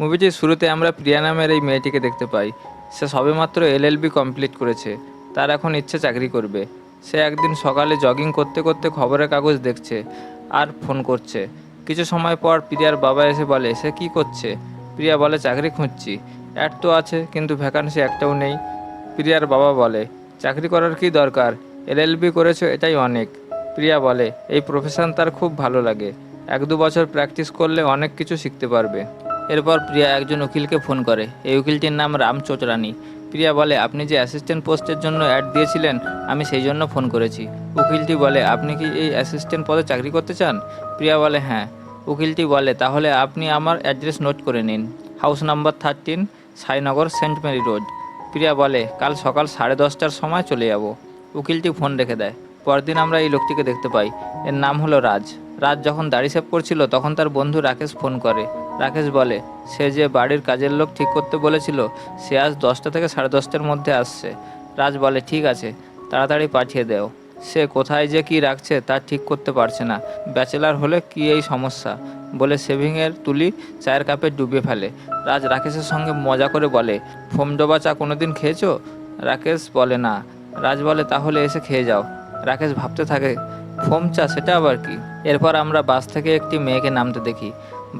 মুভিটির শুরুতে আমরা প্রিয়া নামের এই মেয়েটিকে দেখতে পাই। সে সবেমাত্র এলএলবি কমপ্লিট করেছে। তার এখন ইচ্ছে চাকরি করবে। সে একদিন সকালে জগিং করতে করতে খবরের কাগজ দেখছে আর ফোন করছে। কিছু সময় পর প্রিয়ার বাবা এসে বলে, সে কি করছে? প্রিয়া বলে, চাকরি খুঁজছি। অ্যাড তো আছে কিন্তু ভ্যাকান্সি একটাও নেই। প্রিয়ার বাবা বলে, চাকরি করার কি দরকার, এলএলবি করেছো এটাই অনেক। প্রিয়া বলে, এই প্রফেশন তার খুব ভালো লাগে। 1-2 বছর প্র্যাকটিস করলে অনেক কিছু শিখতে পারবে। এরপর প্রিয়া একজন উকিলকে ফোন করে। এই উকিলটির নাম রাম চোচরানি। প্রিয়া বলে, আপনি যে অ্যাসিস্ট্যান্ট পোস্টের জন্য অ্যাড দিয়েছিলেন, আমি সেই জন্য ফোন করেছি। উকিলটি বলে, আপনি কি এই অ্যাসিস্ট্যান্ট পদে চাকরি করতে চান? প্রিয়া বলে, হ্যাঁ। উকিলটি বলে, তাহলে আপনি আমার অ্যাড্রেস নোট করে নিন। House number 13, Sainagar, saint Mary road. Priya বলে, কাল সকাল 10:30টার সময় চলে যাব। উকিলটি ফোন রেখে দেয়। পরদিন আমরা এই লোকটিকে দেখতে পাই। এর নাম হলো রাজ। রাজ যখন দাড়ি সেভ করছিল তখন তার বন্ধু রাকেশ ফোন করে। রাকেশ বলে, সে যে বাড়ির কাজের লোক ঠিক করতে বলেছিল সে আজ 10টা থেকে 10:30টার মধ্যে আসছে। রাজ বলে, ঠিক আছে, তাড়াতাড়ি পাঠিয়ে দেও। সে কোথায় যে কি রাখছে তা ঠিক করতে পারছে না। ব্যাচেলার হলে কি এই সমস্যা বলে সেভিংয়ের তুলি চায়ের কাপে ডুবিয়ে ফেলে। রাজ রাকেশের সঙ্গে মজা করে বলে, ফোম ডোবা চা কোনোদিন খেয়েছো? রাকেশ বলে, না। রাজ বলে, তাহলে এসে খেয়ে যাও। রাকেশ ভাবতে থাকে, ফোম চা সেটা আবার কি? এরপর আমরা বাস থেকে একটি মেয়েকে নামতে দেখি।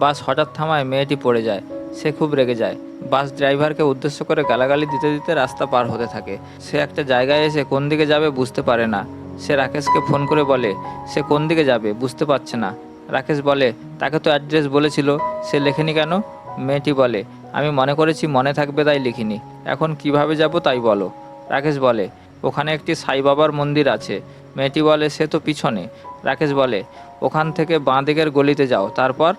বাস হঠাৎ থামায়, মেয়েটি পড়ে যায়। সে খুব রেগে যায়। বাস ড্রাইভারকে উদ্দেশ্য করে গালাগালি দিতে দিতে রাস্তা পার হতে থাকে। সে একটা জায়গায় এসে কোন দিকে যাবে বুঝতে পারে না। সে রাকেশকে ফোন করে বলে, সে কোন দিকে যাবে বুঝতে পারছে না। রাকেশ বলে, তাকে তো অ্যাড্রেস বলেছিল, সে লেখেনি কেন? মেয়েটি বলে, আমি মনে করেছি মনে থাকবে তাই লিখিনি। এখন কিভাবে যাব তাই বলো। রাকেশ বলে, ওখানে একটি সাই বাবার মন্দির আছে। মেয়েটি বলে, সে তো পিছনে। রাকেশ বলে, ওখান থেকে বাঁ দিকের গলিতে যাও, তারপর?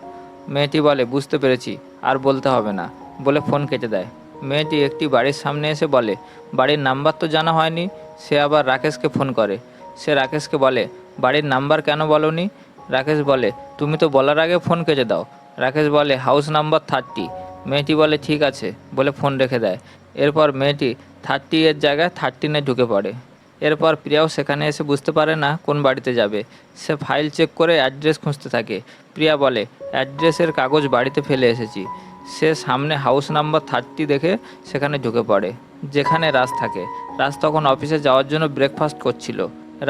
মেয়েটি বলে, বুঝতে পেরেছি, আর বলতে হবে না, বলে ফোন কেটে দেয়। মেয়েটি একটি বাড়ির সামনে এসে বলে, বাড়ির নাম্বার তো জানা হয়নি। সে আবার রাকেশকে ফোন করে। সে রাকেশকে বলে, বাড়ির নাম্বার কেন বলনি? রাকেশ বলে, তুমি তো বলার আগে ফোন কেটে দাও। রাকেশ বলে, হাউস নাম্বার 30। মেয়েটি বলে, ঠিক আছে, বলে ফোন রেখে দেয়। এরপর মেয়েটি 30 এর জায়গায় 13-এ ঢুকে পড়ে। এরপর প্রিয়াও সেখানে এসে বুঝতে পারে না কোন বাড়িতে যাবে। সে ফাইল চেক করে অ্যাড্রেস খুঁজতে থাকে। প্রিয়া বলে, অ্যাড্রেসের কাগজ বাড়িতে ফেলে এসেছি। সে সামনে হাউস নাম্বার 30 দেখে সেখানে ঢুকে পড়ে, যেখানে রাজ থাকে। রাজ তখন অফিসে যাওয়ার জন্য ব্রেকফাস্ট করছিল।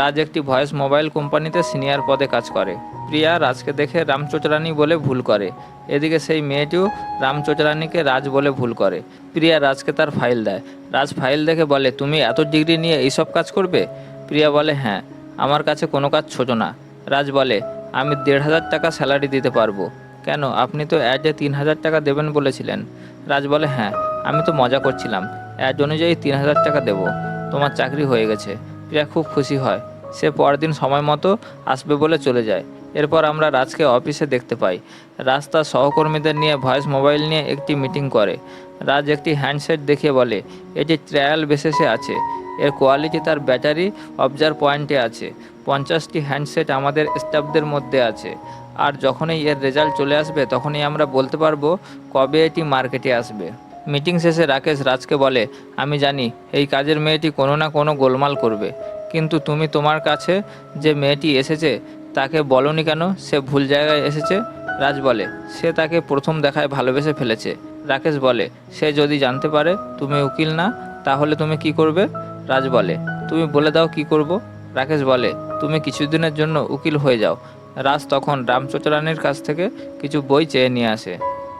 রাজ একটি ভয়েস মোবাইল কোম্পানিতে সিনিয়র পদে কাজ করে। প্রিয়া রাজকে দেখে রাম চোচরানি বলে ভুল করে। এদিকে সেই মেয়েটিও রাম চোচরানিকে রাজ বলে ভুল করে। প্রিয়া রাজকে তার ফাইল দেয়। রাজ ফাইল দেখে বলে, তুমি এত ডিগ্রি নিয়ে এইসব কাজ করবে? প্রিয়া বলে, হ্যাঁ, আমার কাছে কোনো কাজ ছোট না। রাজ বলে, আমি 1,500 টাকা স্যালারি দিতে পারবো। কেন, আপনি তো অ্যাডে 3,000 টাকা দেবেন বলেছিলেন। রাজ বলে, হ্যাঁ, আমি তো মজা করছিলাম, অ্যাড অনুযায়ী 3,000 টাকা দেবো। তোমার চাকরি হয়ে গেছে। প্রিয়া খুব খুশি হয়। সে পরদিন সময় মতো আসবে বলে চলে যায়। এরপর আমরা রাজকে অফিসে দেখতে পাই। রাজ তার সহকর্মীদের নিয়ে ভয়েস মোবাইল নিয়ে একটি মিটিং করে। রাজ একটি হ্যান্ডসেট দেখিয়ে বলে, এটি ট্রায়াল বেসিসে আছে। এর কোয়ালিটি তার ব্যাটারি অবজার পয়েন্টে আছে। 50টি হ্যান্ডসেট আমাদের স্টাফদের মধ্যে আছে। আর যখনই এর রেজাল্ট চলে আসবে তখনই আমরা বলতে পারবো কবে এটি মার্কেটে আসবে। মিটিং শেষে রাকেশ রাজকে বলে, আমি জানি এই কাজের মেয়েটি কোনো না কোনো গোলমাল করবে, কিন্তু তুমি তোমার কাছে যে মেয়েটি এসেছে তাকে বলনি কেন সে ভুল জায়গায় এসেছে? রাজ বলে, সে তাকে প্রথম দেখায় ভালোবেসে ফেলেছে। রাকেশ বলে, সে যদি জানতে পারে তুমি উকিল না, তাহলে তুমি কি করবে? রাজ বলে, তুমি বলে দাও কি করব। রাকেশ বলে, তুমি কিছুদিনের জন্য উকিল হয়ে যাও। রাজ তখন রামচোচরানির কাছ থেকে কিছু বই চেয়ে নিয়ে আসে।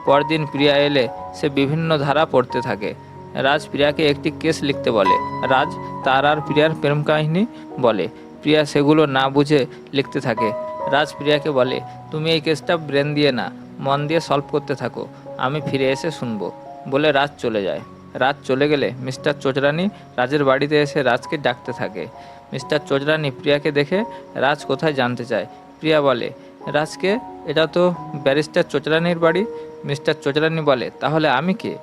পরদিন প্রিয়া এলে সে বিভিন্ন ধারা পড়তে থাকে। রাজ প্রিয়াকে একটি কেস লিখতে বলে। রাজ তার আর প্রিয়ার প্রেম কাহিনী বলে। প্রিয়া সেগুলো না বুঝে লিখতে থাকে। রাজ প্রিয়াকে বলে, তুমি এই কেসটা ব্রেন দিয়ে না, মন দিয়ে সলভ করতে থাকো, আমি ফিরে এসে শুনবো, বলে রাজ চলে যায়। রাজ চলে গেলে মিস্টার চোচরানি রাজের বাড়িতে এসে রাজকে ডাকতে থাকে। মিস্টার চোচরানি প্রিয়াকে দেখে রাজ কোথায় জানতে চায়। প্রিয়া বলে, রাজকে, এটা তো ব্যারিস্টার চোচরানির বাড়ি। মিস্টার চোচরানি বলে, তাহলে আমি কে?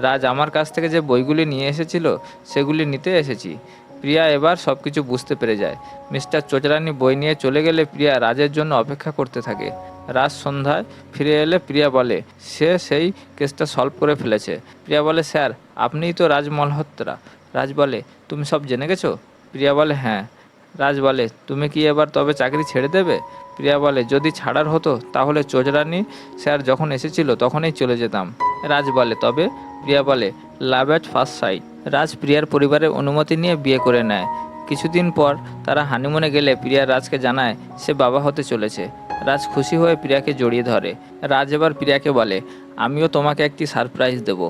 রাজ আমার কাছ থেকে যে বইগুলি নিয়ে এসেছিল সেগুলি নিতে এসেছি। প্রিয়া এবার সব কিছু বুঝতে পেরে যায়। মিস্টার চোচরানি বই নিয়ে চলে গেলে প্রিয়া রাজের জন্য অপেক্ষা করতে থাকে। রাজ সন্ধ্যায় ফিরে এলে প্রিয়া বলে সে সেই কেসটা সলভ করে ফেলেছে। প্রিয়া বলে, স্যার, আপনিই তো রাজ মালহোত্রা। রাজ বলে, তুমি সব জেনে গেছো? প্রিয়া বলে, হ্যাঁ। রাজ বলে, তুমি কি এবার তবে চাকরি ছেড়ে দেবে? প্রিয়া বলে, যদি ছাড়ার হতো তাহলে চোচরানি স্যার যখন এসেছিল তখনই চলে যেতাম। রাজ বলে, তবে? প্রিয়া বলে, লাভ অ্যাট ফার্স্ট সাইট। রাজ প্রিয়ার পরিবারের অনুমতি নিয়ে বিয়ে করে নেয়। কিছুদিন পর তারা হানিমুনে গেলে প্রিয়া রাজকে জানায় সে বাবা হতে চলেছে। রাজ খুশি হয়ে প্রিয়াকে জড়িয়ে ধরে। রাজ এবার প্রিয়াকে বলে, আমিও তোমাকে একটি সারপ্রাইজ দেব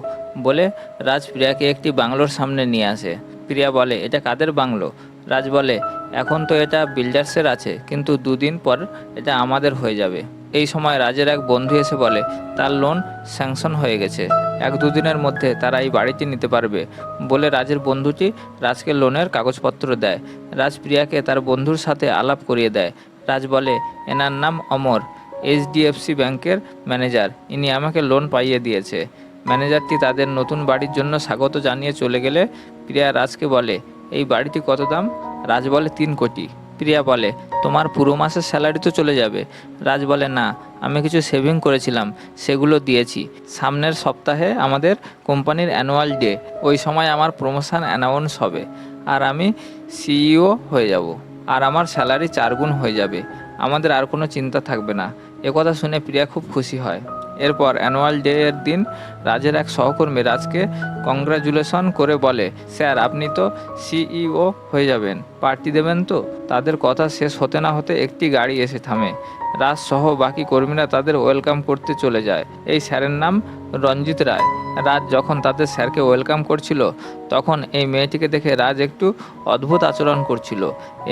বলে রাজ প্রিয়াকে একটি বাংলোর সামনে নিয়ে আসে। প্রিয়া বলে, এটা কাদের বাংলো? রাজ বলে, এখন তো এটা বিল্ডার্সের আছে, কিন্তু দুদিন পর এটা আমাদের হয়ে যাবে। এই সময় রাজের এক বন্ধু এসে বলে তার লোন স্যাংশন হয়ে গেছে, 1-2 দিনের মধ্যে তারা এই বাড়িটি নিতে পারবে বলে রাজের বন্ধুটি রাজকে লোনের কাগজপত্র দেয়। রাজ প্রিয়াকে তার বন্ধুর সাথে আলাপ করিয়ে দেয়। রাজ বলে, এনার নাম অমর, এইচডিএফসি ব্যাংকের ম্যানেজার, ইনি আমাকে লোন পাইয়ে দিয়েছে। ম্যানেজারটি তাদের নতুন বাড়ির জন্য স্বাগত জানিয়ে চলে গেলে প্রিয়া রাজকে বলে, এই বাড়িটি কত দাম? রাজ বলে, 3 কোটি। প্রিয়া বলে, তোমার পুরো মাসের স্যালারি তো চলে যাবে। রাজ বলে, না, আমি কিছু সেভিং করেছিলাম, সেগুলো দিয়েছি। সামনের সপ্তাহে আমাদের কোম্পানির অ্যানুয়াল ডে, ওই সময় আমার প্রমোশন অ্যানাউন্স হবে আর আমি সিইও হয়ে যাব, আর আমার স্যালারি 4 গুণ হয়ে যাবে। আমাদের আর কোনো চিন্তা থাকবে না। একথা শুনে প্রিয়া খুব খুশি হয়। এরপর অ্যানুয়াল ডে এর দিন রাজের এক সহকর্মী রাজকে কংগ্রাচুলেশন করে বলে, স্যার, আপনি তো সিইও হয়ে যাবেন, পার্টি দেবেন তো? তাদের কথা শেষ হতে না হতে একটি গাড়ি এসে থামে। রাজ সহ বাকি কর্মীরা তাদের ওয়েলকাম করতে চলে যায়। এই স্যারের নাম রঞ্জিত রায়। রাজ যখন তাদের স্যারকে ওয়েলকাম করছিল তখন এই মেয়েটিকে দেখে রাজ একটু অদ্ভুত আচরণ করছিল।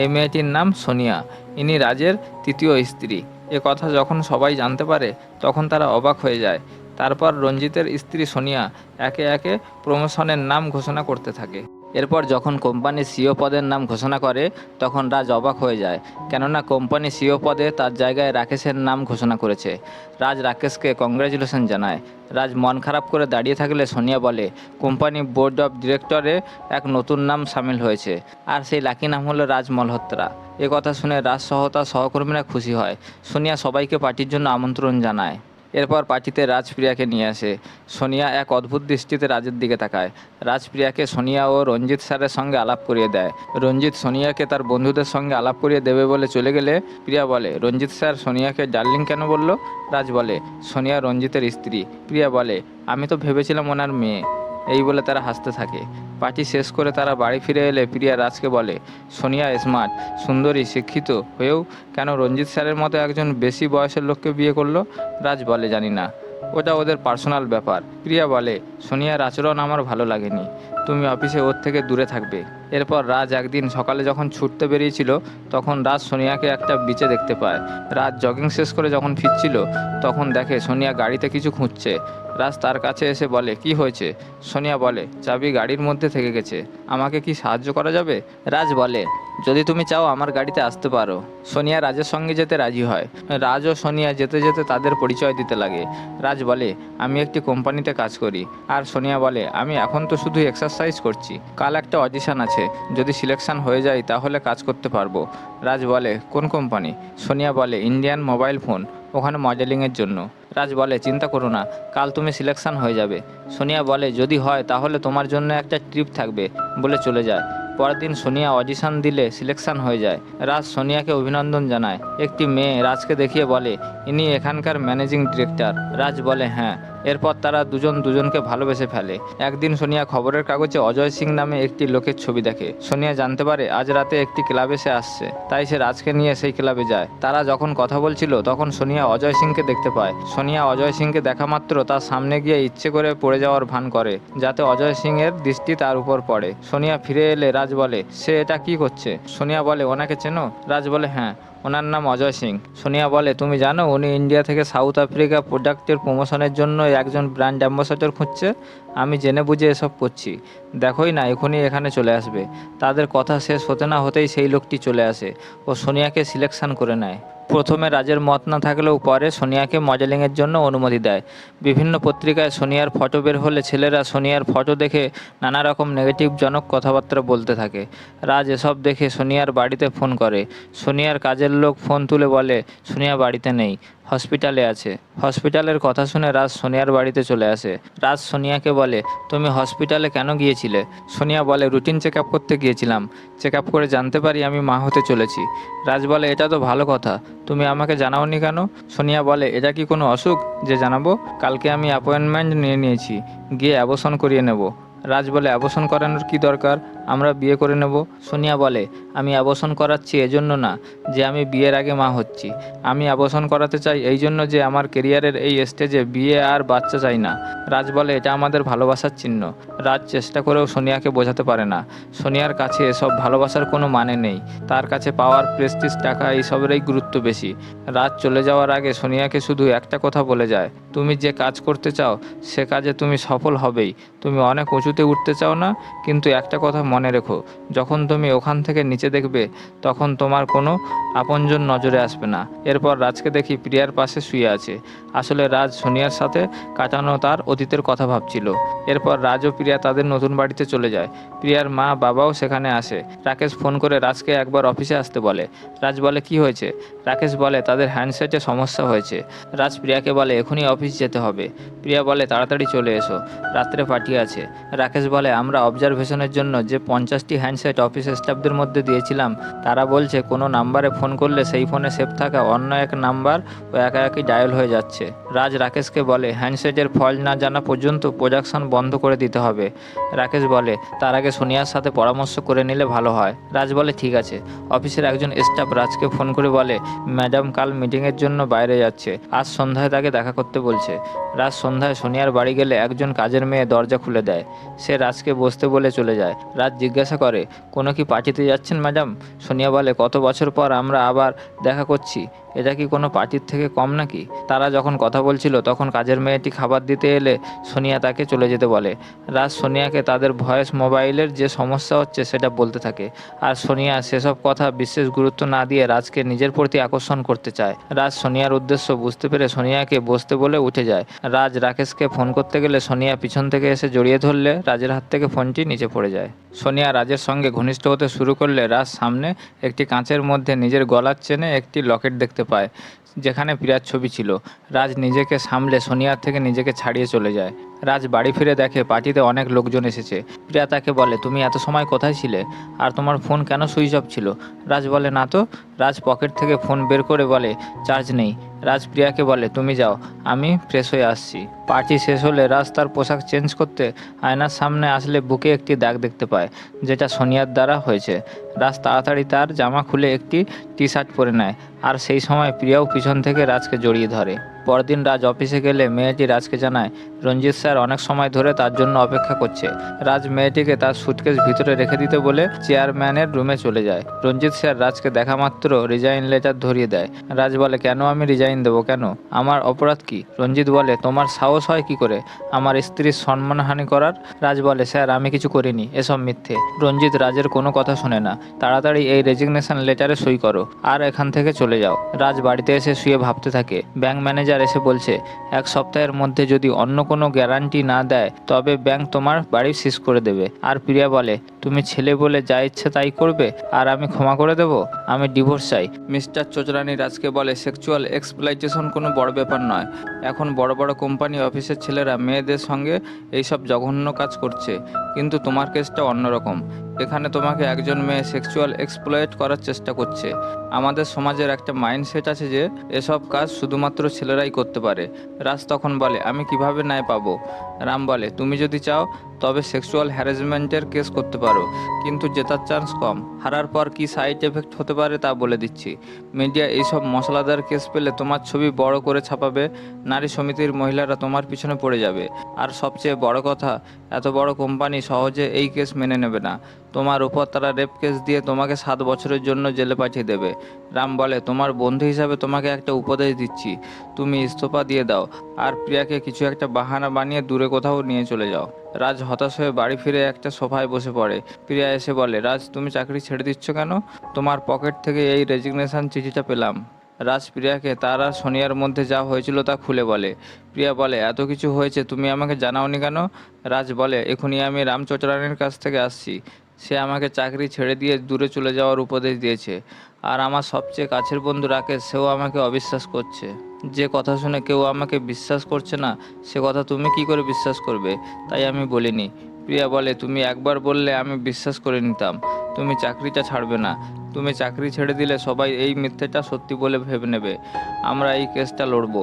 এই মেয়েটির নাম সোনিয়া, ইনি রাজের 3য় স্ত্রী। এ কথা যখন সবাই জানতে পারে তখন তারা অবাক হয়ে যায়। তারপর রঞ্জিতের স্ত্রী সোনিয়া একে একে প্রমোশনের নাম ঘোষণা করতে থাকে। এরপর যখন কোম্পানি সিইও পদের নাম ঘোষণা করে তখন রাজ অবাক হয়ে যায়, কেননা কোম্পানি সিইও পদে তার জায়গায় রাকেশের নাম ঘোষণা করেছে। রাজ রাকেশকে কংগ্রাচুলেশন জানায়। রাজ মন খারাপ করে দাঁড়িয়ে থাকলে সোনিয়া বলে, কোম্পানি বোর্ড অফ ডিরেক্টরে এক নতুন নাম সামিল হয়েছে, আর সেই লাকি নাম হলো রাজ মালহোত্রা। এ কথা শুনে রাজ সহ তার সহকর্মীরা খুশি হয়। সোনিয়া সবাইকে পার্টির জন্য আমন্ত্রণ জানায়। এরপর পার্টিতে রাজ প্রিয়াকে নিয়ে আসে। সোনিয়া এক অদ্ভুত দৃষ্টিতে রাজের দিকে তাকায়। রাজ প্রিয়াকে সোনিয়া ও রঞ্জিত স্যারের সঙ্গে আলাপ করিয়ে দেয়। রঞ্জিত সোনিয়াকে তার বন্ধুদের সঙ্গে আলাপ করিয়ে দেবে বলে চলে গেলে প্রিয়া বলে, রঞ্জিত স্যার সোনিয়াকে ডার্লিং কেন বলল? রাজ বলে, সোনিয়া রঞ্জিতের স্ত্রী। প্রিয়া বলে, আমি তো ভেবেছিলাম ওনার মেয়ে। এই বলে তারা হাসতে থাকে। পার্টি শেষ করে তারা বাড়ি ফিরে এলে প্রিয়া রাজকে বলে, সোনিয়া স্মার্ট, সুন্দরী, শিক্ষিত হয়েও কেন রঞ্জিত স্যারের মতো একজন বেশি বয়সের লোককে বিয়ে করলো? রাজ বলে, জানি না, ওটা ওদের পার্সোনাল ব্যাপার। প্রিয়া বলে, সোনিয়ার আচরণ আমার ভালো লাগেনি, তুমি অফিসে ওর থেকে দূরে থাকবে। এরপর রাজ একদিন সকালে যখন ছুটতে বেরিয়েছিল তখন রাজ সোনিয়াকে একটা বিচে দেখতে পায়। রাজ জগিং শেষ করে যখন ফিরছিল তখন দেখে সোনিয়া গাড়িতে কিছু খুঁজছে। রাজ তার কাছে এসে বলে, কি হয়েছে? সোনিয়া বলে, চাবি গাড়ির মধ্যে থেকে গেছে, আমাকে কি সাহায্য করা যাবে? রাজ বলে, যদি তুমি চাও আমার গাড়িতে আসতে পারো। সোনিয়া রাজের সঙ্গে যেতে রাজি হয়। রাজ ও সোনিয়া যেতে যেতে তাদের পরিচয় দিতে লাগে। রাজ বলে, আমি একটি কোম্পানিতে কাজ করি। আর সোনিয়া বলে, আমি এখন তো শুধু এক্সারসাইজ করছি, কাল একটা অডিশন আছে, যদি সিলেকশন হয়ে যায় তাহলে কাজ করতে পারবো। রাজ বলে, কোন কোম্পানি? সোনিয়া বলে, ইন্ডিয়ান মোবাইল ফোন, ওখানে মডেলিংয়ের জন্য। রাজ বলে, চিন্তা করো না, কাল তুমি সিলেকশন হয়ে যাবে। সোনিয়া বলে, যদি হয় তাহলে তোমার জন্য একটা ট্রিপ থাকবে বলে চলে যায়। পরের দিন সোনিয়া অডিশন দিলে সিলেকশন হয়ে যায়। রাজ সোনিয়াকে অভিনন্দন জানায়। একটি মেয়ে রাজকে দেখিয়ে বলে, ইনি এখানকার ম্যানেজিং ডিরেক্টর। রাজ বলে, হ্যাঁ। এরপর তারা দুজন দুজনকে ভালোবেসে ফেলে। একদিন সোনিয়া খবরের কাগজে অজয় সিং নামে একটি লোকের ছবি দেখে। সোনিয়া জানতে পারে আজ রাতে একটি ক্লাবে সে আসছে, তাই সে রাজকে নিয়ে সেই ক্লাবে যায়। তারা যখন কথা বলছিল তখন সোনিয়া অজয় সিংকে দেখতে পায়। সোনিয়া অজয় সিংকে দেখা মাত্র তার সামনে গিয়ে ইচ্ছে করে পড়ে যাওয়ার ভান করে, যাতে অজয় সিং এর দৃষ্টি তার উপর পড়ে। সোনিয়া ফিরে এলে রাজ বলে, সে এটা কি করছে? সোনিয়া বলে, ওনাকে চেনো? রাজ বলে, হ্যাঁ, ওনার নাম অজয় সিং। সোনিয়া বলে, তুমি জানো উনি ইন্ডিয়া থেকে সাউথ আফ্রিকা প্রোডাক্টের প্রমোশনের জন্য একজন ব্র্যান্ড অ্যাম্বাসাডর খুঁজছে। আমি জেনে বুঝে এসব করছি, দেখোই না এখনই এখানে চলে আসবে। তাদের কথা শেষ হতে না হতেই সেই লোকটি চলে আসে ও সোনিয়াকে সিলেকশন করে নেয়। প্রথমে রাজের মত না থাকলেও পরে সোনিয়াকে মডেলিংয়ের জন্য অনুমতি দেয়। বিভিন্ন পত্রিকায় সোনিয়ার ফটো বের হলে ছেলেরা সোনিয়ার ফটো দেখে নানা রকম নেগেটিভজনক কথাবার্তা বলতে থাকে। রাজ এসব দেখে সোনিয়ার বাড়িতে ফোন করে। সোনিয়ার কাজের লোক ফোন তুলে বলে, সোনিয়া বাড়িতে নেই। হসপিটালে আছে। হসপিটালের কথা শুনে রাজ সোনিয়ার বাড়িতে চলে আসে। রাজ সোনিয়াকে বলে, তুমি হসপিটালে কেন গিয়েছিলে? সোনিয়া বলে, রুটিন চেক আপ করতে গিয়েছিলাম। চেক আপ করে জানতে পারি আমি মা হতে চলেছি। রাজ বলে, এটা তো ভালো কথা, তুমি আমাকে জানাওনি কেন? সোনিয়া বলে, এটা কি কোনো অসুখ যে জানাবো? কালকে আমি অ্যাপয়েন্টমেন্ট নিয়ে নিয়েছি, গিয়ে অ্যাবর্শন করিয়ে নেব। রাজ বলে, অ্যাবর্শন করানোর কি দরকার, আমরা বিয়ে করে নেব। সোনিয়া বলে, আমি অ্যাবর্শন করাচ্ছি এজন্য না যে আমি বিয়ের আগে মা হচ্ছি, আমি অ্যাবর্শন করাতে চাই এই জন্য যে আমার কেরিয়ারের এই স্টেজে বিয়ে আর বাচ্চা চাই না। রাজ বলে, এটা আমাদের ভালোবাসার চিহ্ন। রাজ চেষ্টা করেও সোনিয়াকে বোঝাতে পারে না। সোনিয়ার কাছে এসব ভালোবাসার কোনো মানে নেই, তার কাছে পাওয়ার, প্রেস্টিজ, টাকা এইসবেরই গুরুত্ব বেশি। রাজ চলে যাওয়ার আগে সোনিয়াকে শুধু একটা কথা বলে যায়, তুমি যে কাজ করতে চাও সে কাজে তুমি সফল হবেই। তুমি অনেক উঁচুতে উঠতে চাও না, কিন্তু একটা কথা মনে রেখো, যখন তুমি ওখান থেকে নিচে দেখবে তখন তোমার কোনো আপনজন নজরে আসবে না। এরপর রাজকে দেখি প্রিয়ার পাশে শুয়ে আছে। আসলে রাজ সোনিয়ার সাথে কাটানো তার অতীতের কথা ভাবছিল। এরপর রাজ ও প্রিয়া তাদের নতুন বাড়িতে চলে যায়। প্রিয়ার মা বাবাও সেখানে আসে। রাকেশ ফোন করে রাজকে একবার অফিসে আসতে বলে। রাজ বলে, কি হয়েছে? রাকেশ বলে, তাদের হ্যান্ডসেটে সমস্যা হয়েছে। রাজ প্রিয়াকে বলে, এখনই অফিস যেতে হবে। প্রিয়া বলে, তাড়াতাড়ি চলে এসো, রাত্রে পার্টি আছে। রাকেশ বলে, আমরা অবজারভেশনের জন্য যে 50টি হ্যান্ডসেট অফিস স্টাফদের মধ্যে দিয়েছিলাম, তারা বলছে কোনো নাম্বারে ফোন করলে সেই ফোনে সেভ থাকা অন্য এক নাম্বার ও একা একই ডায়াল হয়ে যাচ্ছে। রাজ রাকেশকে বলে, হ্যান্ডসেটের ফল্ট না জানা পর্যন্ত প্রোডাকশন বন্ধ করে দিতে হবে। রাকেশ বলে, তার আগে সোনিয়ার সাথে পরামর্শ করে নিলে ভালো হয়। রাজ বলে, ঠিক আছে। অফিসের একজন স্টাফ রাজকে ফোন করে বলে, ম্যাডাম কাল মিটিংয়ের জন্য বাইরে যাচ্ছে, আজ সন্ধ্যায় তাকে দেখা করতে বলছে। রাজ সন্ধ্যায় সোনিয়ার বাড়ি গেলে একজন কাজের মেয়ে দরজা খুলে দেয়। সে রাজকে বসতে বলে চলে যায়। রাজ জিজ্ঞাসা করে, কোনো কি পার্টিতে যাচ্ছেন ম্যাডাম? সোনিয়া বলে, কত বছর পর আমরা আবার দেখা করছি, এটা কি কোনো পার্টির থেকে কম নাকি? তারা যখন কথা বলছিল তখন কাজের মেয়েটি খাবার দিতে এলে সোনিয়া তাকে চলে যেতে বলে। রাজ সোনিয়াকে তাদের ভয়েস মোবাইলের যে সমস্যা হচ্ছে সেটা বলতে থাকে, আর সোনিয়া সেসব কথা বিশেষ গুরুত্ব না দিয়ে রাজকে নিজের প্রতি আকর্ষণ করতে চায়। রাজ সোনিয়ার উদ্দেশ্য বুঝতে পেরে সোনিয়াকে বসতে বলে উঠে যায়। রাজ রাকেশকে ফোন করতে গেলে সোনিয়া পিছন থেকে এসে জড়িয়ে ধরলে রাজের হাত থেকে ফোনটি নিচে পড়ে যায়। সোনিয়া রাজের সঙ্গে ঘনিষ্ঠ হতে শুরু করলে রাজ সামনে একটি কাঁচের মধ্যে নিজের গলার চেনে একটি লকেট দেখতে পায়, যেখানে প্রিয়ার ছবি ছিল। রাজ নিজেকে সামলে সোনিয়ার থেকে নিজেকে ছাড়িয়ে চলে যায়। রাজ বাড়ি ফিরে দেখে পার্টিতে অনেক লোকজন এসেছে। প্রিয়া তাকে বলে, তুমি এত সময় কোথায় ছিলে, আর তোমার ফোন কেন সুইচ অফ ছিল? রাজ বলে, না তো। রাজ পকেট থেকে ফোন বের করে বলে, চার্জ নেই। রাজ প্রিয়াকে বলে, তুমি যাও, আমি ফ্রেশ হয়ে আসছি। পার্টি শেষ হলে রাজ তার পোশাক চেঞ্জ করতে আয়নার সামনে আসলে বুকে একটি দাগ দেখতে পায়, যেটা সোনিয়ার দ্বারা হয়েছে। রাজ তাড়াতাড়ি তার জামা খুলে একটি টি শার্ট পরে নেয়, আর সেই সময় প্রিয়াও পিছন থেকে রাজকে জড়িয়ে ধরে। পরদিন রাজ অফিসে গেলে মেয়েটি রাজকে জানায়, রঞ্জিত স্যার অনেক সময় ধরে তার জন্য অপেক্ষা করছে। রাজ মেয়েটিকে তার সুটকেস ভিতরে রেখে দিতে বলে চেয়ারম্যানের রুমে চলে যায়। রঞ্জিত স্যার রাজকে দেখা মাত্র রিজাইন লেটার ধরিয়ে দেয়। রাজ বলে, কেন আমি রিজাইন দেবো কেন? আমার অপরাধ কি? রঞ্জিত বলে, তোমার সাহস হয় কি করে আমার স্ত্রীর সম্মানহানি করার? রাজ বলে, স্যার আমি কিছু করিনি, এসব মিথ্যে। রঞ্জিত রাজের কোনো কথা শোনে না। তাড়াতাড়ি এই রেজিগনেশন লেটারে সই করো আর এখান থেকে চলে যাও। রাজ বাড়িতে এসে শুয়ে ভাবতে থাকে। ব্যাংক ম্যানেজার এসে বলছে, এক সপ্তাহের মধ্যে যদি অন্য কোনো গ্যারান্টি না দেয় তবে ব্যাংক তোমার বাড়ি সিজ করে দেবে। আর প্রিয়া বলে, তুমি ছেলে বলে যা ইচ্ছে তাই করবে আর আমি ক্ষমা করে দেব? আমি ডিভোর্স চাই। মিস্টার চোচরানি রাজকে বলে, সেক্সুয়াল এক্সপ্লয়টেশন কোনো বড় ব্যাপার নয়। এখন বড় বড় কোম্পানি অফিসের ছেলেরা মেয়েদের সঙ্গে এইসব জঘন্য কাজ করছে, কিন্তু তোমার কেসটা অন্যরকম। এখানে তোমাকে একজন মেয়ে সেক্সুয়াল এক্সপ্লয়েট করার চেষ্টা করছে। আমাদের সমাজের একটা মাইন্ডসেট আছে যে এসব কাজ শুধুমাত্র ছেলেরাই করতে পারে। রাজ তখন বলে, আমি কিভাবে ন্যায় পাবো? রাম বলে, তুমি যদি চাও তবে সেক্সুয়াল হ্যারাসমেন্টের কেস করতে পারো, কিন্তু জেতার চান্স কম। হারার পর কি সাইড এফেক্ট হতে পারে তা বলে দিচ্ছি। মিডিয়া এইসব মশলাদার কেস পেলে তোমার ছবি বড় করে ছাপাবে, নারী সমিতির মহিলারা তোমার পিছনে পড়ে যাবে, আর সবচেয়ে বড় কথা, এত বড় কোম্পানি সহজে এই কেস মেনে নেবে না। তোমার উপর তারা রেপ কেস দিয়ে তোমাকে 7 বছরের জন্য জেলে পাঠিয়ে দেবে। রাম বলে, তোমার বন্ধু হিসাবে তোমাকে একটা উপদেশ দিচ্ছি, তুমি ইস্তফা দিয়ে দাও আর প্রিয়াকে কিছু একটা বাহানা বানিয়ে দূরে কোথাও নিয়ে চলে যাও। রাজ হতাশ হয়ে বাড়ি ফিরে একটা সোফায় বসে পড়ে। প্রিয়া এসে বলে, রাজ তুমি চাকরি ছেড়ে দিচ্ছ কেন? তোমার পকেট থেকে এই রেজিগনেশন চিঠিটা পেলাম। রাজ প্রিয়াকে তার আর সোনিয়ার মধ্যে যা হয়েছিল তা খুলে বলে। প্রিয়া বলে, এত কিছু হয়েছে তুমি আমাকে জানাওনি কেন? রাজ বলে, এখনই আমি রাম চোচরানির কাছ থেকে আসছি। সে আমাকে চাকরি ছেড়ে দিয়ে দূরে চলে যাওয়ার উপদেশ দিয়েছে, আর আমার সবচেয়ে কাছের বন্ধু রাকেশ, সেও আমাকে অবিশ্বাস করছে। যে কথা শুনে কেউ আমাকে বিশ্বাস করছে না, সে কথা তুমি কি করে বিশ্বাস করবে? তাই আমি বলিনি। প্রিয়া বলে, তুমি একবার বললে আমি বিশ্বাস করে নিতাম। তুমি চাকরিটা ছাড়বে না। তুমি চাকরি ছেড়ে দিলে সবাই এই মিথ্যেটা সত্যি বলে ভেবে নেবে। আমরা এই কেসটা লড়বো।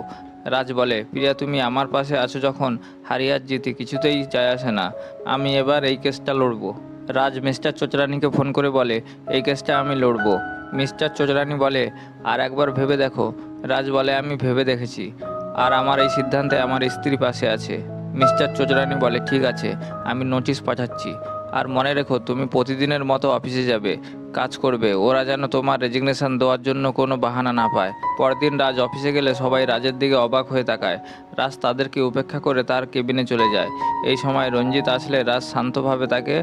রাজ বলে, প্রিয়া তুমি আমার পাশে আছো যখন, হারি আর জিতি কিছুতেই যায় আসে না। আমি এবার এই কেসটা লড়বো। রাজ মিস্টার চোচরানিকে ফোন করে বলে, এই কেসটা আমি লড়বো। মিস্টার চোচরানি বলে, আর একবার ভেবে দেখো। রাজ বলে, আমি ভেবে দেখেছি, আর আমার এই সিদ্ধান্তে আমার স্ত্রী পাশে আছে। মিস্টার চোচরানি বলে, ঠিক আছে, আমি নোটিশ পাঠাচ্ছি। আর মনে রেখো, তুমি প্রতিদিনের মতো অফিসে যাবে, কাজ করবে। ওরা যেন তোমার রেজিগনেশন দেওয়ার জন্য কোনো বাহানা না পায়। পরদিন রাজ অফিসে গেলে সবাই রাজের দিকে অবাক হয়ে তাকায়। রাজ তাদেরকে উপেক্ষা করে তার কেবিনে চলে যায়। এই সময় রঞ্জিত আসলে রাজ শান্তভাবে তাকে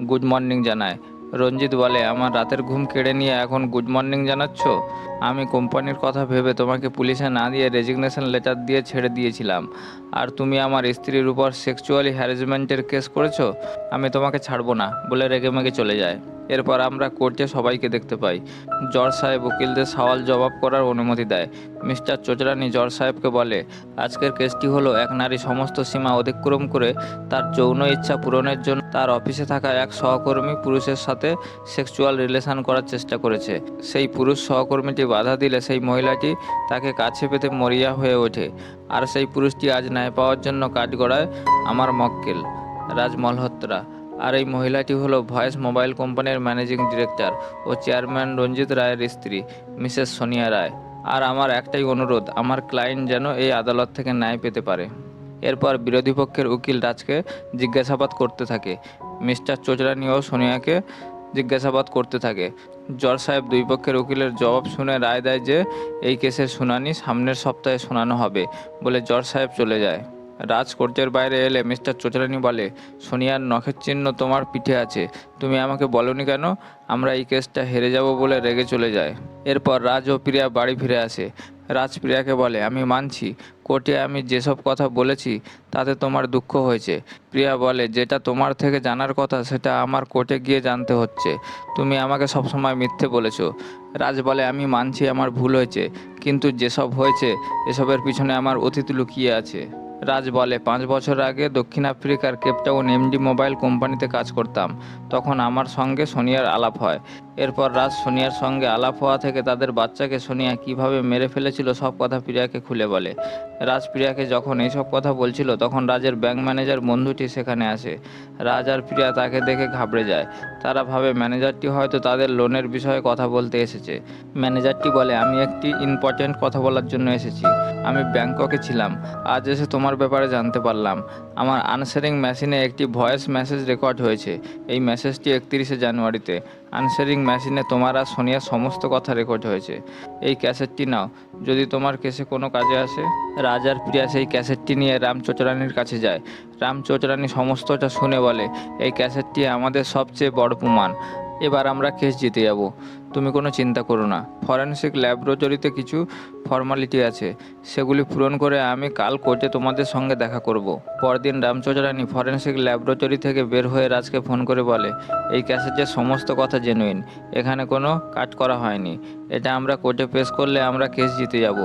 গুড মর্নিং জানায়। রঞ্জিত বলে, আমার রাতের ঘুম কেড়ে নিয়ে এখন গুড মর্নিং জানাচ্ছ? আমি কোম্পানির কথা ভেবে তোমাকে পুলিশে না দিয়ে রেজিগনেশন লেটার দিয়ে ছেড়ে দিয়েছিলাম, আর তুমি আমার স্ত্রীর উপর সেক্সুয়ালি হ্যারাসমেন্টের কেস করেছো। আমি তোমাকে ছাড়বো না বলে রেগেমেগে চলে যায়। এরপর আমরা কোর্টে সবাইকে দেখতে পাই। জজ সাহেব উকিলদের সওয়াল জবাব করার অনুমতি দেয়। মিস্টার চোচরানি জজ সাহেবকে বলে, আজকের কেসটি হলো এক নারী সমস্ত সীমা অতিক্রম করে তার যৌন ইচ্ছা পূরণের জন্য তার অফিসে থাকা এক সহকর্মী পুরুষের সাথে সেক্সুয়াল রিলেশন করার চেষ্টা করেছে। সেই পুরুষ সহকর্মীটি বাধা দিলে সেই মহিলাটি তাকে কাছে পেতে মরিয়া হয়ে ওঠে। আর সেই পুরুষটি আজ ন্যায় পাওয়ার জন্য কাঠগড়ায় আমার মক্কেল রাজ মালহোত্রা। আর এই মহিলাটি হলো ভয়েস মোবাইল কোম্পানির ম্যানেজিং ডিরেক্টর ও চেয়ারম্যান রঞ্জিত রায়ের স্ত্রী মিসেস সোনিয়া রায়। আর আমার একটাই অনুরোধ, আমার ক্লায়েন্ট যেন এই আদালত থেকে ন্যায় পেতে পারে। এরপর বিরোধী পক্ষের উকিল রাজকে জিজ্ঞাসাবাদ করতে থাকে। মিস্টার চোচরানি ও সোনিয়াকে জিজ্ঞাসাবাদ করতে থাকে। জজ সাহেব দুই পক্ষের উকিলের জবাব শুনে রায় দেয় যে এই কেসের শুনানি সামনের সপ্তাহে শোনানো হবে বলে জজ সাহেব চলে যায়। রাজ কোর্টের বাইরে এলে মিস্টার চোচরানি বলে, সোনিয়ার নখের চিহ্ন তোমার পিঠে আছে, তুমি আমাকে বলনি কেন? আমরা এই কেসটা হেরে যাব বলে রেগে চলে যায়। এরপর রাজ ও প্রিয়া বাড়ি ফিরে আসে। রাজ প্রিয়াকে বলে, আমি মানছি কোর্টে আমি যেসব কথা বলেছি তাতে তোমার দুঃখ হয়েছে। প্রিয়া বলে, যেটা তোমার থেকে জানার কথা সেটা আমার কোর্টে গিয়ে জানতে হচ্ছে। তুমি আমাকে সবসময় মিথ্যে বলেছো। রাজ বলে, আমি মানছি আমার ভুল হয়েছে, কিন্তু যেসব হয়েছে এসবের পিছনে আমার অতীত লুকিয়ে আছে। রাজ বলে, 5 বছর আগে দক্ষিণ আফ্রিকার কেপটাউন এমডি মোবাইল কোম্পানিতে কাজ করতাম। তখন আমার সঙ্গে সোনিয়ার আলাপ হয়। এরপর রাজ সোনিয়ার সঙ্গে আলাপ হওয়া থেকে তাদের বাচ্চাকে সোনিয়া কিভাবে মেরে ফেলেছিল সব কথা প্রিয়াকে খুলে বলে। রাজ প্রিয়াকে যখন এইসব কথা বলছিল তখন রাজের ব্যাংক ম্যানেজার বন্ধুটি সেখানে আসে। রাজ আর প্রিয়া তাকে দেখে ঘাবড়ে যায়। তারা ভাবে ম্যানেজারটি হয়তো তাদের লোনের বিষয়ে কথা বলতে এসেছে। ম্যানেজারটি বলে, আমি একটি ইম্পর্ট্যান্ট কথা বলার জন্য এসেছি। আমি ব্যাংককে ছিলাম, আজ এসে তোমার ব্যাপারে জানতে পারলাম। আমার আনসারিং মেশিনে একটি ভয়েস মেসেজ রেকর্ড হয়েছে। এই মেসেজটি 31শে জানুয়ারিতে আনসারিং মেশিনে তোমার আর সোনিয়ার সমস্ত কথা রেকর্ড হয়েছে। এই ক্যাসেটটি নাও, যদি তোমার কেসে কোনো কাজে আসে। রাজ আর প্রিয়া সেই ক্যাসেটটি নিয়ে রাম চোচরানির কাছে যায়। রাম চোচরানি সমস্তটা শুনে বলে, এই ক্যাসেটটি আমাদের সবচেয়ে বড় প্রমাণ। এবার আমরা কেস জিতে যাব, তুমি কোনো চিন্তা করো না। ফরেনসিক ল্যাবরেটরিতে কিছু ফর্মালিটি আছে, সেগুলি পূরণ করে আমি কাল কোর্টে তোমাদের সঙ্গে দেখা করব। পরদিন রামচোচরানি ফরেনসিক ল্যাবরেটরি থেকে বের হয়ে রাজকে ফোন করে বলে, এই ক্যাসেটের সমস্ত কথা জেনুইন, এখানে কোনো কাট করা হয়নি। এটা আমরা কোর্টে পেশ করলে আমরা কেস জিতে যাব।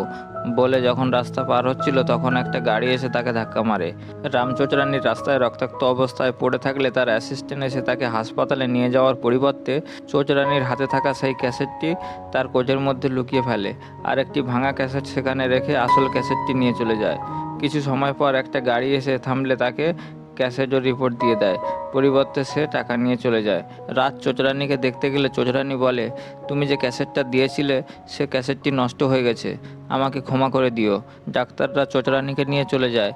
বলে যখন রাস্তা পার হচ্ছিল তখন একটা গাড়ি এসে তাকে ধাক্কা মারে। রামচোচরানি রাস্তায় রক্তাক্ত অবস্থায় পড়ে থাকলে তার অ্যাসিস্ট্যান্ট এসে তাকে হাসপাতালে নিয়ে যাওয়ার পরিবর্তে চোচরানির হাতে থাকা সেই ক্যাসেটটি তার কোটের মধ্যে লুকিয়ে ফেলে। আর একটি ভাঙা ক্যাসেট সেখানে রেখে আসল ক্যাসেটটি নিয়ে চলে যায়। কিছু সময় পর একটা গাড়ি এসে থামলে তাকে ক্যাসেটও রিপোর্ট দিয়ে দেয়। পরিবর্তে সে টাকা নিয়ে চলে যায়। রাজ চোচরানিকে দেখতে গেলে চোচরানি বলে, তুমি যে ক্যাসেটটা দিয়েছিলে সে ক্যাসেটটি নষ্ট হয়ে গেছে, আমাকে ক্ষমা করে দিও। ডাক্তাররা চোচরানিকে নিয়ে চলে যায়।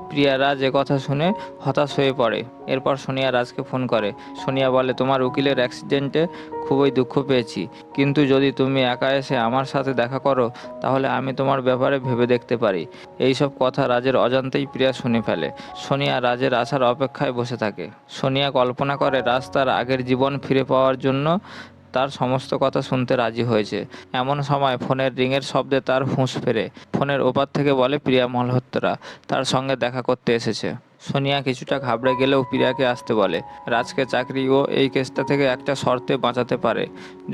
প্রিয়া রাজ কথা শুনে হতাশ হয়ে পড়ে। এরপর সোনিয়া রাজকে ফোন করে। সোনিয়া বলে, তোমার উকিলের অ্যাক্সিডেন্টে খুবই দুঃখ পেয়েছি, কিন্তু যদি তুমি একা এসে আমার সাথে দেখা করো তাহলে আমি তোমার ব্যাপারে ভেবে দেখতে পারি। এই সব কথা রাজের অজান্তেই প্রিয়া শুনে ফেলে। সোনিয়া রাজের আসার অপেক্ষায় বসে থাকে। সোনিয়া কল্পনা করে রাজ তার আগের জীবন ফিরে পাওয়ার জন্য তার সমস্ত কথা শুনতে রাজি হয়েছে। এমন সময় ফোনের রিংয়ের শব্দে তার হুঁশ ফেরে। ফোনের ওপার থেকে বলে, প্রিয়া মালহোত্রা তার সঙ্গে দেখা করতে এসেছে। সোনিয়া কিছুটা ঘাবড়ে গেলেও প্রিয়াকে আসতে বলে। রাজকে চাকরি ও এই কেসটা থেকে একটা শর্তে বাঁচাতে পারে,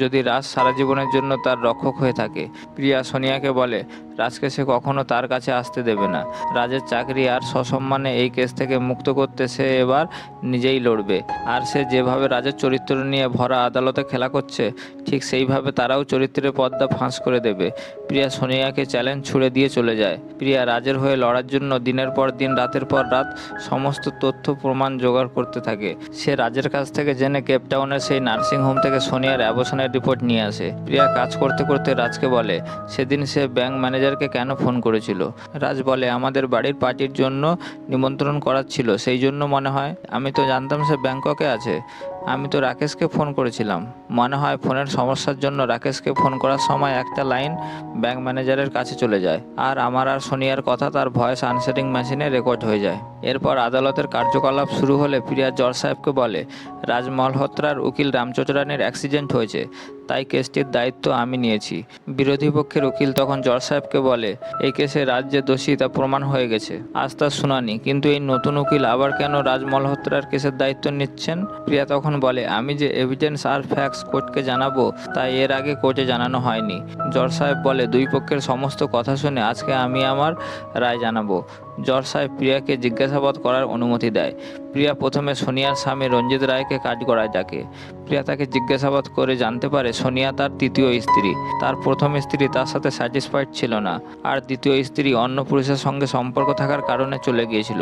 যদি রাজ সারা জীবনের জন্য তার রক্ষক হয়ে থাকে। প্রিয়া সোনিয়াকে বলে, রাজকে সে কখনো তার কাছে আসতে দেবে না। রাজের চাকরি আর সসম্মানে এই কেস থেকে মুক্ত করতে সে এবার নিজেই লড়বে। আর সে যেভাবে রাজের চরিত্র নিয়ে ভরা আদালতে খেলা করছে, ঠিক সেইভাবে তারাও চরিত্রের পর্দা ফাঁস করে দেবে। প্রিয়া সোনিয়াকে চ্যালেঞ্জ ছুড়ে দিয়ে চলে যায়। প্রিয়া রাজের হয়ে লড়ার জন্য দিনের পর দিন, রাতের পর রাত সমস্ত তথ্য প্রমাণ জোগাড় করতে থাকে। সে রাজের কাছ থেকে জেনে কেপটাউনের সেই নার্সিংহোম থেকে সোনিয়ার অ্যাবর্শনের রিপোর্ট নিয়ে আসে। প্রিয়া কাজ করতে করতে রাজকে বলে সেদিন সে ব্যাংক ম্যানেজারকে কেন ফোন করেছিল। রাজ বলে আমাদের বাড়ির পার্টির জন্য নিমন্ত্রণ করার ছিল, সেই জন্য মনে হয়। আমি তো জানতাম সে ব্যাংককে আছে। আমি তো রাকেশকে ফোন করেছিলাম। মনে হয় ফোনের সমস্যার জন্য রাকেশকে ফোন করার সময় একটা লাইন ব্যাংক ম্যানেজারের কাছে চলে যায়, আর আমার আর সোনিয়ার কথা তার ভয়েস আনসারিং মেশিনে রেকর্ড হয়ে যায়। এরপর আদালতের কার্যকলাপ শুরু হলে প্রিয়া জজ সাহেবকে বলে রাজ মালহোত্রার উকিল রামচন্দ্রানীর অ্যাক্সিডেন্ট হয়েছে, তাই কেসটির দায়িত্ব আমি নিয়েছি। বিরোধী পক্ষের উকিল তখন জজ সাহেবকে বলে এই কেসে রাজ যে দোষী তা প্রমাণ হয়ে গেছে, আজ তার শুনানি। কিন্তু এই নতুন উকিল আবার কেন রাজ মালহোত্রার কেসের দায়িত্ব নিচ্ছেন? প্রিয়া তখন বলে আমি যে এভিডেন্স আর ফ্যাক্টস কোর্টকে জানাবো তাই এর আগে কোর্টে জানানো হয়নি। জজ সাহেব বলে দুই পক্ষের সমস্ত কথা শুনে আজকে আমি আমার রায় জানাবো। জজ সাহেব প্রিয়াকে জিজ্ঞাসাবাদ করার অনুমতি দেয়। প্রিয়া প্রথমে সোনিয়ার স্বামী রঞ্জিত রায়কে কাঠগড়ায় ডাকে। প্রিয়া তাকে জিজ্ঞাসাবাদ করে জানতে পারে সোনিয়া তার তৃতীয় স্ত্রী। তার প্রথম স্ত্রী তার সাথে স্যাটিসফাইড ছিল না, আর দ্বিতীয় স্ত্রী অন্য পুরুষের সঙ্গে সম্পর্ক থাকার কারণে চলে গিয়েছিল।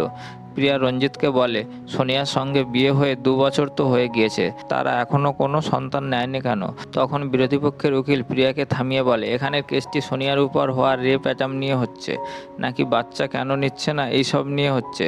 প্রিয়া রঞ্জিতকে বলে সোনিয়ার সঙ্গে বিয়ে হয়ে 2 বছর তো হয়ে গিয়েছে, তারা এখনও কোনো সন্তান নেয়নি কেন? তখন বিরোধী পক্ষের উকিল প্রিয়াকে থামিয়ে বলে এখানের কেসটি সোনিয়ার উপর হওয়া রেপ অ্যাটেম্প নিয়ে হচ্ছে, নাকি বাচ্চা কেন নিচ্ছে না এইসব নিয়ে হচ্ছে।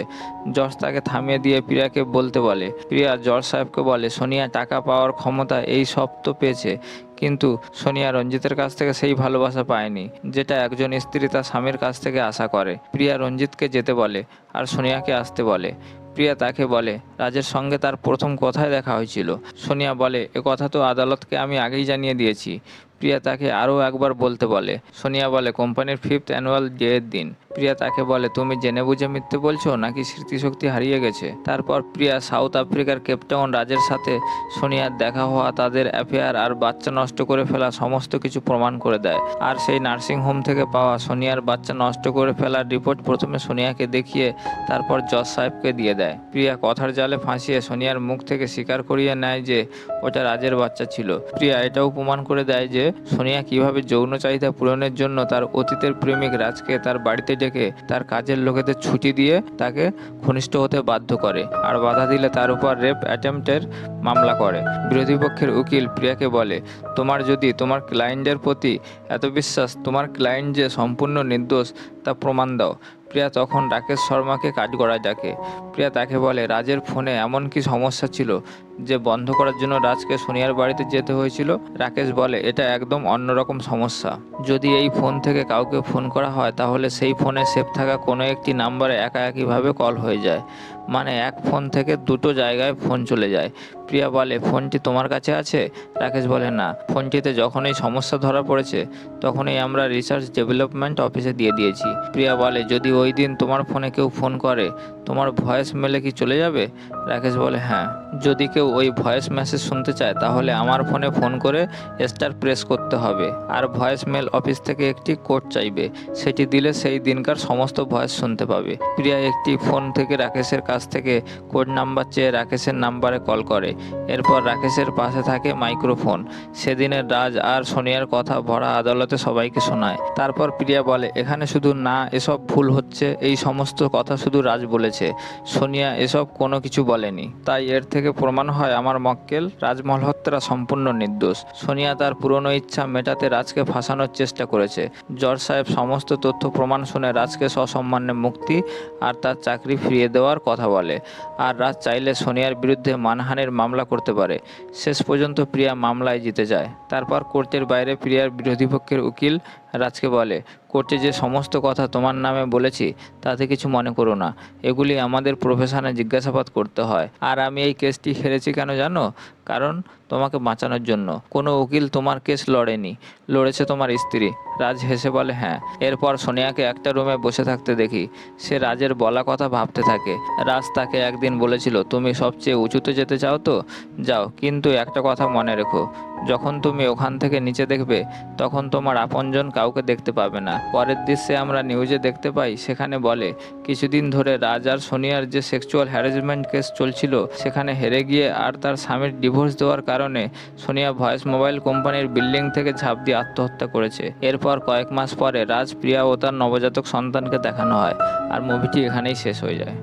জজ তাকে থামিয়ে দিয়ে প্রিয়াকে বলতে বলে। প্রিয়া জজ সাহেবকে বলে সোনিয়া টাকা পাওয়ার ক্ষমতা এই সব তো পেয়েছে, কিন্তু সোনিয়া রঞ্জিতের কাছ থেকে সেই ভালোবাসা পায়নি যেটা একজন স্ত্রী তার স্বামীর কাছ থেকে আশা করে। প্রিয়া রঞ্জিতকে যেতে বলে আর সোনিয়াকে আসতে বলে। প্রিয়া তাকে বলে রাজের সঙ্গে তার প্রথম কথায় দেখা হয়েছিল। সোনিয়া বলে এ কথা তো আদালতকে আমি আগেই জানিয়ে দিয়েছি। প্রিয়া তাকে আরও একবার বলতে বলে। সোনিয়া বলে কোম্পানির 5th অ্যানুয়াল ডের দিন। প্রিয়া তাকে বলে তুমি জেনে বুঝে মিথ্যে বলছো নাকি স্মৃতিশক্তি হারিয়ে গেছে? তারপর প্রিয়া সাউথ আফ্রিকার কেপটাউন রাজের সাথে সোনিয়ার দেখা হওয়া, তাদের অ্যাফেয়ার আর বাচ্চা নষ্ট করে ফেলা সমস্ত কিছু প্রমাণ করে দেয়। আর সেই নার্সিং হোম থেকে পাওয়া সোনিয়ার বাচ্চা নষ্ট করে ফেলার রিপোর্ট প্রথমে সোনিয়াকে দেখিয়ে তারপর জজ সাহেবকে দিয়ে দেয়। প্রিয়া কথার জালে ফাঁসিয়ে সোনিয়ার মুখ থেকে স্বীকার করিয়ে নেয় যে ওটা রাজের বাচ্চা ছিল। প্রিয়া এটাও প্রমাণ করে দেয় যে সোনিয়া কিভাবে যৌন চাহিদা পূরণের জন্য তার অতীতের প্রেমিক রাজকে তার বাড়িতে ডেকে তার কাজের লোকেদের ছুটি দিয়ে তাকে ঘনিষ্ঠ হতে বাধ্য করে, আর বাধা দিলে তার উপর রেপ অ্যাটেম্পটের মামলা করে। বিরোধী পক্ষের উকিল প্রিয়াকে বলে তোমার যদি তোমার ক্লায়েন্টের প্রতি এত বিশ্বাস, তোমার ক্লায়েন্ট যে সম্পূর্ণ নির্দোষ তা প্রমাণ দাও। প্রিয়া তখন রাকেশ শর্মাকে কাঠগড়ায় ডাকে। প্রিয়া তাকে বলে রাজের ফোনে এমন কি সমস্যা ছিল যে বন্ধ করার জন্য রাজকে সোনিয়ার বাড়িতে যেতে হয়েছিল। রাকেশ বলে এটা একদম অন্যরকম সমস্যা। যদি এই ফোন থেকে কাউকে ফোন করা হয় তাহলে সেই ফোনে সেভ থাকা কোনো একটি নাম্বারে একইভাবে কল হয়ে যায়, মানে এক ফোন থেকে দুটো জায়গায় ফোন চলে যায়। প্রিয়া বলে ফোনটি তোমার কাছে আছে? রাকেশ বলে না, ফোনটিতে যখনই সমস্যা ধরা পড়েছে তখনই আমরা রিসার্চ ডেভেলপমেন্ট অফিসে দিয়ে দিয়েছি। প্রিয়া বলে যদি ওই দিন তোমার ফোনে কেউ ফোন করে তোমার ভয়েস মেলে কি চলে যাবে? রাকেশ বলে হ্যাঁ, যদি কেউ ওই ভয়েস মেসেজ শুনতে চায় তাহলে আমার ফোনে ফোন করে স্টার প্রেস করতে হবে, আর ভয়েস মেল অফিস থেকে একটি কোড চাইবে, সেটি দিলে সেই দিনকার সমস্ত ভয়েস শুনতে পাবে। প্রিয়া একটি ফোন থেকে রাকেশের কাছ থেকে কোড নাম্বার চেয়ে রাকেশের নাম্বারে কল করে। এরপর রাকেশের পাশে থাকে মাইক্রোফোন। সেদিনের রাজ আর সোনিয়ার কথা ভরা আদালতে সবাইকে শোনায়। তারপর প্রিয়া বলে এখানে শুধু না এসব ভুল হচ্ছে, এই সমস্ত কথা শুধু রাজ বলেছে, সোনিয়া এসব কোনো কিছু বলেনি। তাই এর থেকে প্রমাণ হয় আমার মক্কেল রাজ মালহোত্রা সম্পূর্ণ নির্দোষ। সোনিয়া তার পুরনো ইচ্ছা মেটাতে রাজকে ফাঁসানোর চেষ্টা করেছে। জজ সাহেব সমস্ত তথ্য প্রমাণ শুনে রাজকে সসম্মানে মুক্তি আর তার চাকরি ফিরিয়ে দেওয়ার কথা বলে। আর রাজ চাইলে সোনিয়ার বিরুদ্ধে মানহানির মামলা করতে পারে। শেষ পর্যন্ত প্রিয়া মামলায় জিতে যায়। তারপর কোর্টের বাইরে প্রিয়ার বিরোধী পক্ষের উকিল রাজকে বলে কোর্টে যে সমস্ত কথা তোমার নামে বলেছি তাতে কিছু মনে করো না, এগুলি আমাদের প্রফেশনে জিজ্ঞাসাবাদ করতে হয়। আর আমি এই কেসটি হেরেছি কেন জানো? কারণ তোমাকে বাঁচানোর জন্য। কোনো উকিল তোমার কেস লড়েনি, লড়েছে তোমার স্ত্রী। রাজ হেসে বলে হ্যাঁ। এরপর সোনিয়াকে একটা রুমে বসে থাকতে দেখি। সে রাজের বলা কথা ভাবতে থাকে। রাজ তাকে একদিন বলেছিল, তুমি সবচেয়ে উঁচুতে যেতে চাও তো যাও, কিন্তু একটা কথা মনে রেখো, যখন তুমি ওখান থেকে নিচে দেখবে তখন তোমার আপনজন কাউকে দেখতে পাবে না। পরের দৃশ্যে আমরা নিউজে দেখতে পাই, সেখানে বলে কিছুদিন ধরে রাজ আর সোনিয়ার যে সেক্সুয়াল হ্যারাসমেন্ট কেস চলছিল সেখানে হেরে গিয়ে আর তার স্বামীর ডিভোর্স দেওয়ার কারণে সোনিয়া ভয়েস মোবাইল কোম্পানির বিল্ডিং থেকে ঝাঁপ দিয়ে আত্মহত্যা করেছে। এরপর কয়েক মাস পরে রাজ, প্রিয়া ও তার নবজাতক সন্তানকে দেখানো হয়, আর মুভিটি এখানেই শেষ হয়ে যায়।